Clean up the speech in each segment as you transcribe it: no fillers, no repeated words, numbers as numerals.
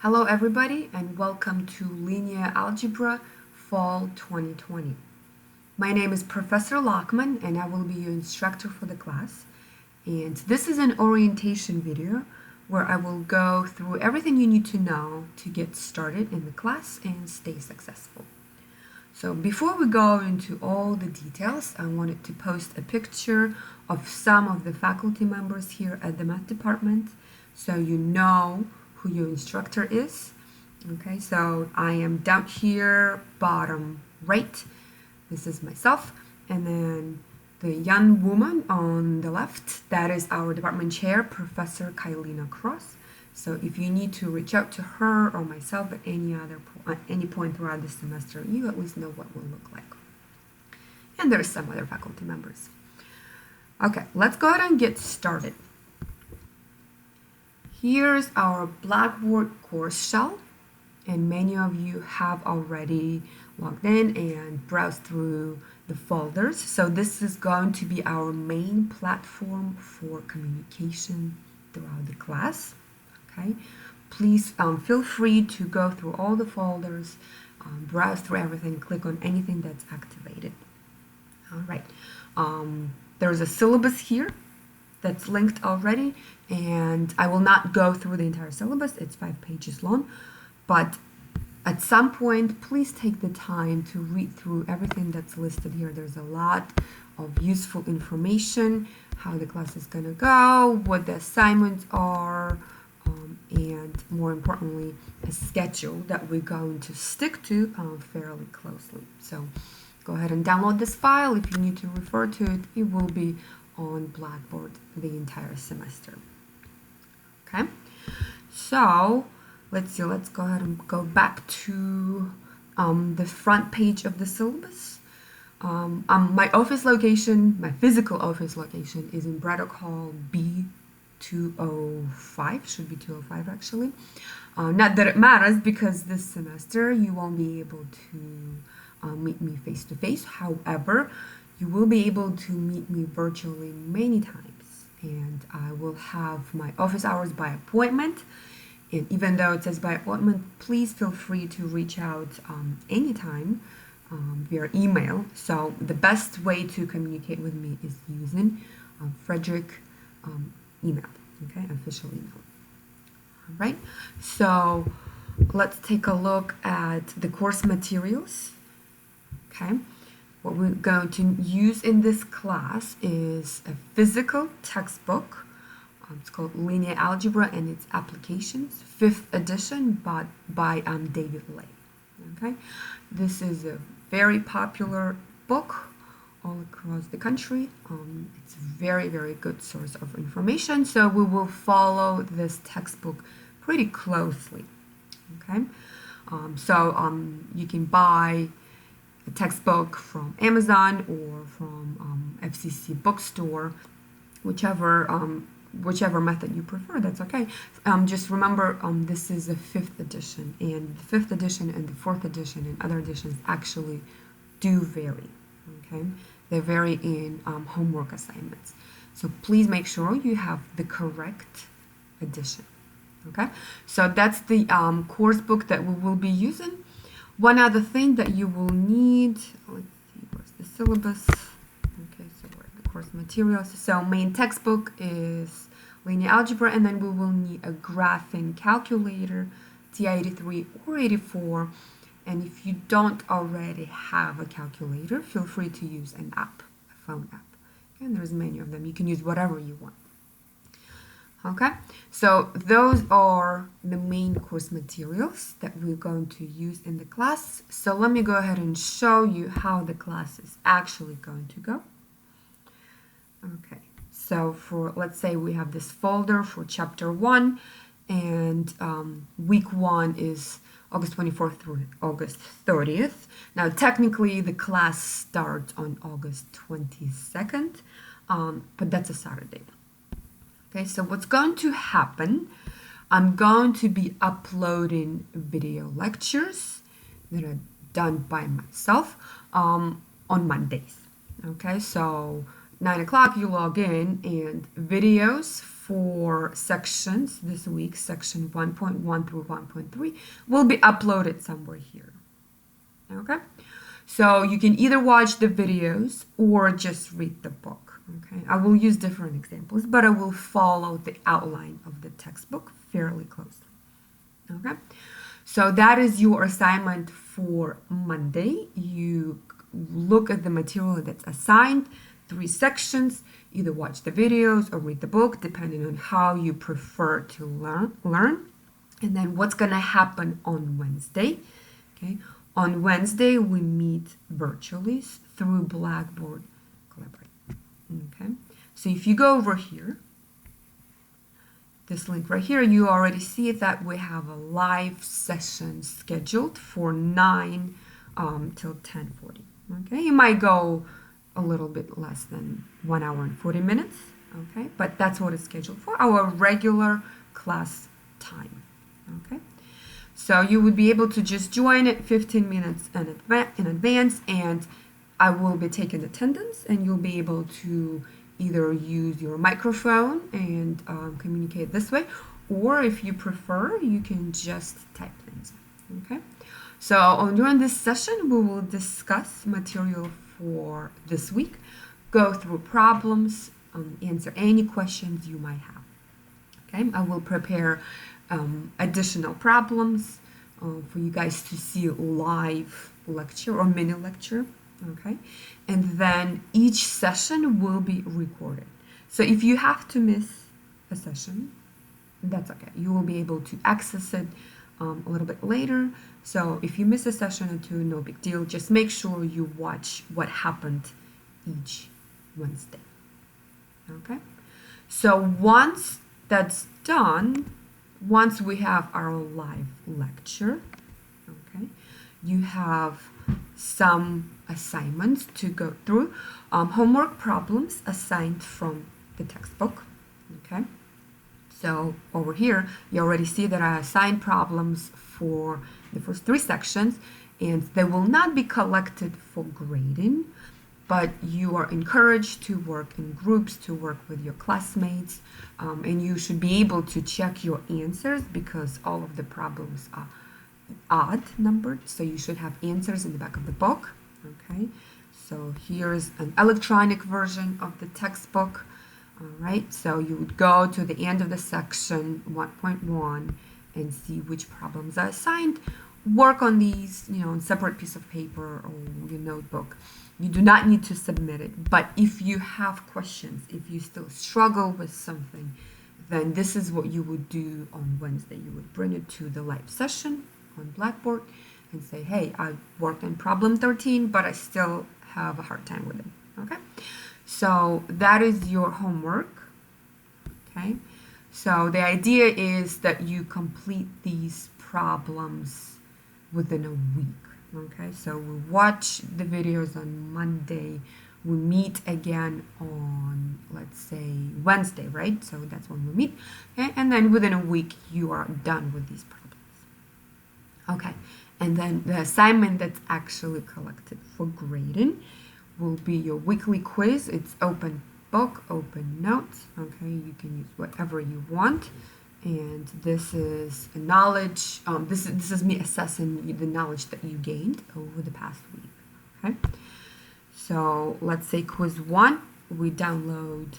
Hello everybody and welcome to Linear Algebra Fall 2020. My name is Professor Lockman and I will be your instructor for the class. And this is an orientation video where I will go through everything you need to know to get started in the class and stay successful. So before we go into all the details, I wanted to post a picture of some of the faculty members here at the math department so you know who your instructor is. Okay, so I am down here, bottom right. This is myself. And then the young woman on the left, that is our department chair, Professor Kylina Cross. So if you need to reach out to her or myself at any point throughout the semester, you at least know what we'll look like. And there's some other faculty members. Okay, let's go ahead and get started. Here's our Blackboard course shell, and many of you have already logged in and browsed through the folders. So this is going to be our main platform for communication throughout the class. Okay, please feel free to go through all the folders, browse through everything, click on anything that's activated. All right, there's a syllabus here that's linked already, and I will not go through the entire syllabus. It's 5 pages long, but at some point, please take the time to read through everything that's listed here. There's a lot of useful information, how the class is going to go, what the assignments are, and more importantly, a schedule that we're going to stick to fairly closely. So go ahead and download this file. If you need to refer to it, it will be on Blackboard the entire semester. Okay, so let's see, let's go ahead and go back to the front page of the syllabus. My office location, my physical office location is in Braddock Hall B205, should be 205 actually. Not that it matters because this semester you won't be able to meet me face to face. However, you will be able to meet me virtually many times, and I will have my office hours by appointment. And even though it says by appointment, please feel free to reach out anytime via email. So the best way to communicate with me is using Frederick email, okay, official email. All right, so let's take a look at the course materials. Okay, what we're going to use in this class is a physical textbook. It's called Linear Algebra and its Applications, 5th edition, but by David Lay. Okay, this is a very popular book all across the country. It's a very, very good source of information, so we will follow this textbook pretty closely. Okay, you can buy a textbook from Amazon or from FCC bookstore, whichever method you prefer, that's okay. Just remember, this is a 5th edition, and the 5th edition and the 4th edition and other editions actually do vary, okay? They vary in homework assignments. So please make sure you have the correct edition, okay? So that's the course book that we will be using. One other thing that you will need, let's see, where's the syllabus? Okay, so where are the course materials? So main textbook is Linear Algebra, and then we will need a graphing calculator, TI-83 or 84. And if you don't already have a calculator, feel free to use an app, a phone app. And there's many of them. You can use whatever you want. Okay, so those are the main course materials that we're going to use in the class. So let me go ahead and show you how the class is actually going to go. Okay, so let's say we have this folder for chapter 1, and week 1 is August 24th through August 30th. Now, technically, the class starts on August 22nd, but that's a Saturday. Okay, so what's going to happen, I'm going to be uploading video lectures that are done by myself on Mondays. Okay, so 9 o'clock you log in, and videos for sections this week, section 1.1 through 1.3, will be uploaded somewhere here. Okay? So you can either watch the videos or just read the book. Okay? I will use different examples, but I will follow the outline of the textbook fairly closely. Okay? So that is your assignment for Monday. You look at the material that's assigned, 3 sections, either watch the videos or read the book, depending on how you prefer to learn. And then what's going to happen on Wednesday? Okay, on Wednesday we meet virtually through Blackboard Collaborate. Okay, so if you go over here, this link right here, you already see that we have a live session scheduled for 9 till 10:40. Okay, it might go a little bit less than 1 hour and 40 minutes. Okay, but that's what it's scheduled for, our regular class time. Okay, so you would be able to just join it 15 minutes in advance, and I will be taking attendance, and you'll be able to either use your microphone and communicate this way, or if you prefer, you can just type things. Okay, so during this session, we will discuss material for this week, go through problems, answer any questions you might have. Okay, I will prepare additional problems for you guys to see a live lecture or mini lecture. Okay, and then each session will be recorded. So if you have to miss a session, that's okay. You will be able to access it a little bit later. So if you miss a session or two, no big deal. Just make sure you watch what happened each Wednesday. Okay, so once that's done, once we have our live lecture, okay, you have some assignments to go through, homework problems assigned from the textbook. Okay, so over here you already see that I assigned problems for the first 3 sections, and they will not be collected for grading, but you are encouraged to work in groups, to work with your classmates, and you should be able to check your answers because all of the problems are odd numbered, so you should have answers in the back of the book. Okay, so here's an electronic version of the textbook. All right, so you would go to the end of the section 1.1 and see which problems are assigned. Work on these, on separate piece of paper or your notebook. You do not need to submit it, but if you have questions, if you still struggle with something, then this is what you would do on Wednesday. You would bring it to the live session on Blackboard and say, hey, I worked on problem 13, but I still have a hard time with it. Okay, so that is your homework. Okay, so the idea is that you complete these problems within a week. Okay, so we watch the videos on Monday, we meet again on, let's say, Wednesday, right? So that's when we meet, okay? And then within a week you are done with these problems. Okay, and then the assignment that's actually collected for grading will be your weekly quiz. It's open book, open notes. Okay, you can use whatever you want, and this is a knowledge. This is me assessing the knowledge that you gained over the past week. Okay, so let's say quiz 1. We download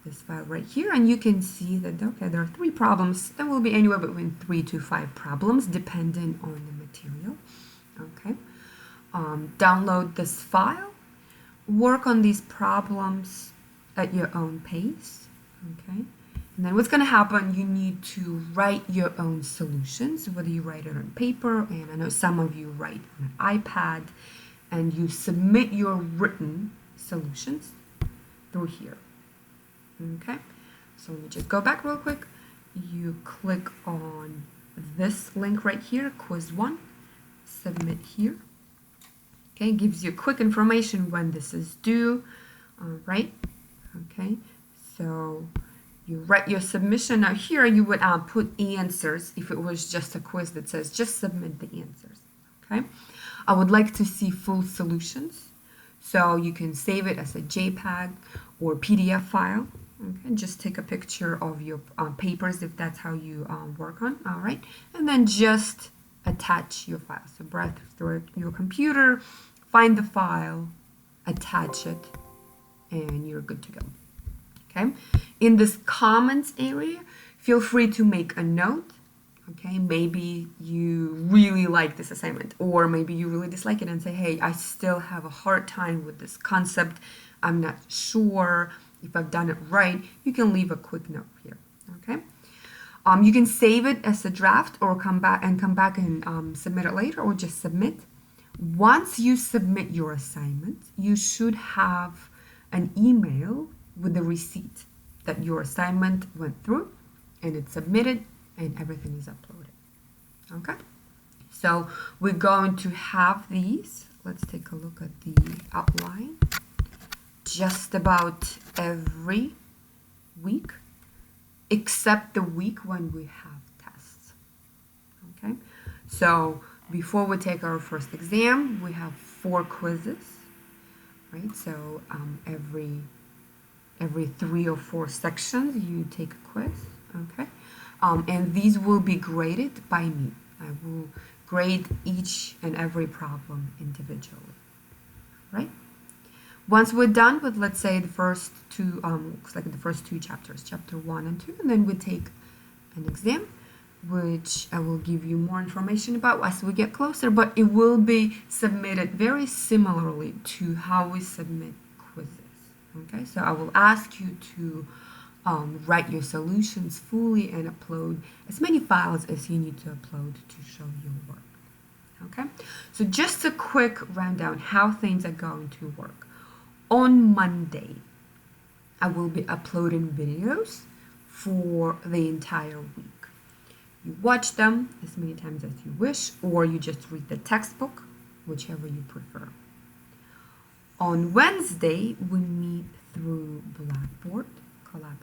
this file right here, and you can see that okay, there are 3 problems. There will be anywhere between 3 to 5 problems depending on the material. Okay, download this file, work on these problems at your own pace. Okay, and then what's going to happen, you need to write your own solutions, whether you write it on paper, and I know some of you write on an iPad, and you submit your written solutions through here. Okay, so let me just go back real quick. You click on this link right here, quiz 1, submit here. Okay, gives you quick information when this is due. Right, okay, so you write your submission. Now here you would put answers if it was just a quiz that says just submit the answers. Okay, I would like to see full solutions, so you can save it as a JPEG or PDF file. Okay, just take a picture of your papers if that's how you work on. All right, and then just attach your file. So browse through your computer, find the file, attach it, and you're good to go. Okay, in this comments area, feel free to make a note. Okay, maybe you really like this assignment, or maybe you really dislike it and say, hey, I still have a hard time with this concept. I'm not sure if I've done it right. You can leave a quick note here. Okay, you can save it as a draft or come back and submit it later, or just submit. Once you submit your assignment, you should have an email with the receipt that your assignment went through and it's submitted and everything is uploaded. Okay, so we're going to have these. Let's take a look at the outline. Just about every week, except the week when we have tests. Okay, so before we take our first exam, we have 4 quizzes, right? So every 3 or 4 sections, you take a quiz. Okay, and these will be graded by me. I will grade each and every problem individually, right? Once we're done with, let's say, the first 2, looks like the first 2 chapters, chapter 1 and 2, and then we take an exam, which I will give you more information about as we get closer, but it will be submitted very similarly to how we submit quizzes. Okay, so I will ask you to write your solutions fully and upload as many files as you need to upload to show your work. Okay, so just a quick rundown how things are going to work. On Monday, I will be uploading videos for the entire week. You watch them as many times as you wish, or you just read the textbook, whichever you prefer. On Wednesday, we meet through Blackboard Collaborate.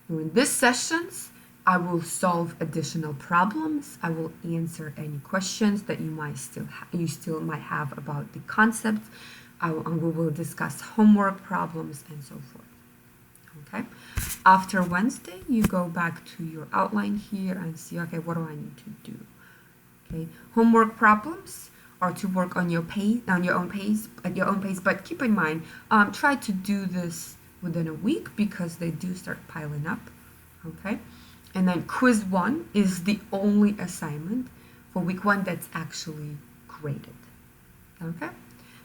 During these sessions, I will solve additional problems. I will answer any questions that you still might have about the concepts. We will discuss homework problems and so forth. Okay. After Wednesday, you go back to your outline here and see, okay, what do I need to do? Okay. Homework problems are to work on your pace, at your own pace. But keep in mind, try to do this within a week because they do start piling up. Okay. And then quiz 1 is the only assignment for week 1 that's actually graded. Okay.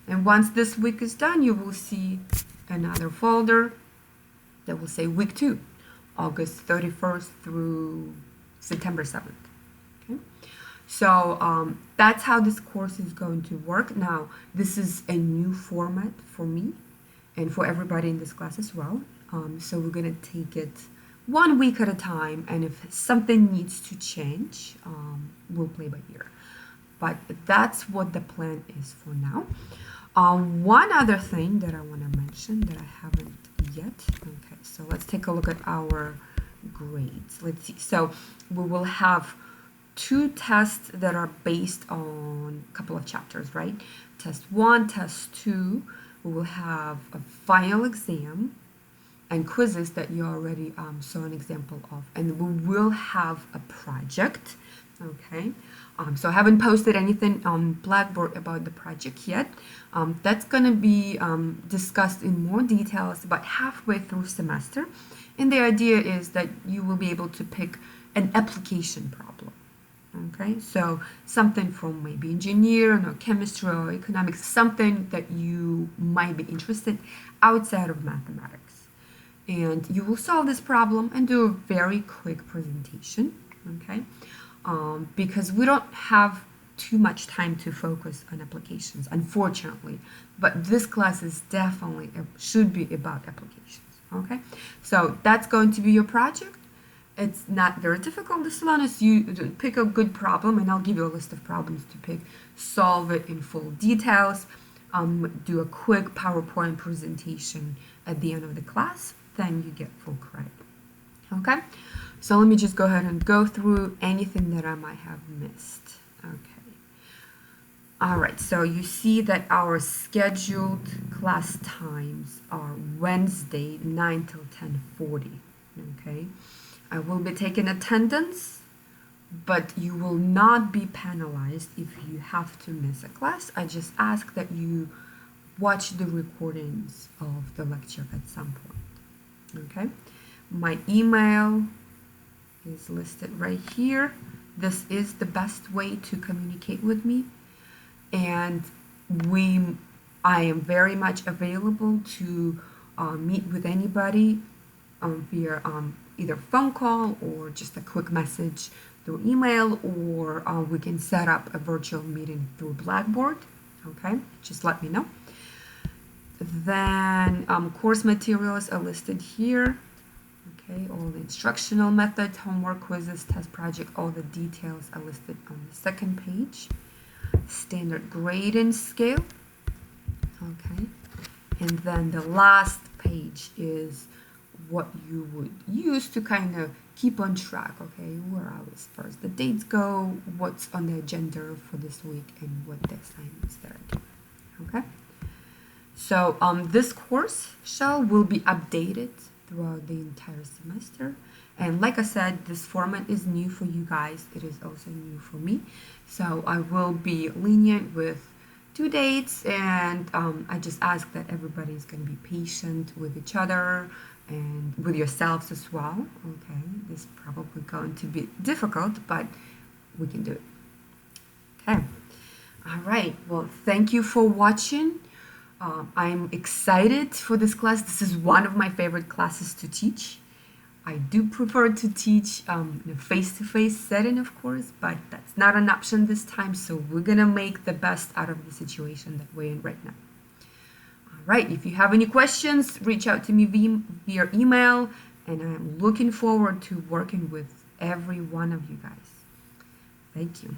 And once this week is done, you will see another folder that will say week 2, August 31st through September 7th. Okay? So that's how this course is going to work. Now, this is a new format for me and for everybody in this class as well. So we're going to take it 1 week at a time, and if something needs to change, we'll play by ear. But that's what the plan is for now. One other thing that I want to mention that I haven't yet. Okay, so let's take a look at our grades. Let's see. So we will have 2 tests that are based on a couple of chapters, right? Test 1, test 2. We will have a final exam and quizzes that you already saw an example of. And we will have a project. Okay, so I haven't posted anything on Blackboard about the project yet. That's going to be discussed in more details about halfway through semester. And the idea is that you will be able to pick an application problem. Okay, so something from maybe engineering or chemistry or economics, something that you might be interested outside of mathematics. And you will solve this problem and do a very quick presentation. Okay. Because we don't have too much time to focus on applications, unfortunately. But this class is definitely, should be about applications, okay? So that's going to be your project. It's not very difficult as long as you pick a good problem, and I'll give you a list of problems to pick, solve it in full details, do a quick PowerPoint presentation at the end of the class, then you get full credit, okay? So let me just go ahead and go through anything that I might have missed. Okay. All right, so you see that our scheduled class times are Wednesday 9 till 10:40. Okay, I will be taking attendance, but you will not be penalized if you have to miss a class. I just ask that you watch the recordings of the lecture at some point. Okay, my email is listed right here. This is the best way to communicate with me, and I am very much available to meet with anybody via either phone call or just a quick message through email, or we can set up a virtual meeting through Blackboard. Okay, just let me know. Then course materials are listed here. Okay, all the instructional methods, homework, quizzes, test project, all the details are listed on the second page. Standard grading scale. Okay, and then the last page is what you would use to kind of keep on track. Okay, where I was first, the dates go, what's on the agenda for this week, and what the assignments that I do. Okay, so this course shell will be updated throughout the entire semester, and like I said, this format is new for you guys. It is also new for me, so I will be lenient with due dates, and I just ask that everybody is going to be patient with each other and with yourselves as well. Okay, this is probably going to be difficult, but we can do it. Okay, all right, well, thank you for watching. I'm excited for this class. This is one of my favorite classes to teach. I do prefer to teach in a face-to-face setting, of course, but that's not an option this time, so we're gonna make the best out of the situation that we're in right now. All right, if you have any questions, reach out to me via email, and I'm looking forward to working with every one of you guys. Thank you.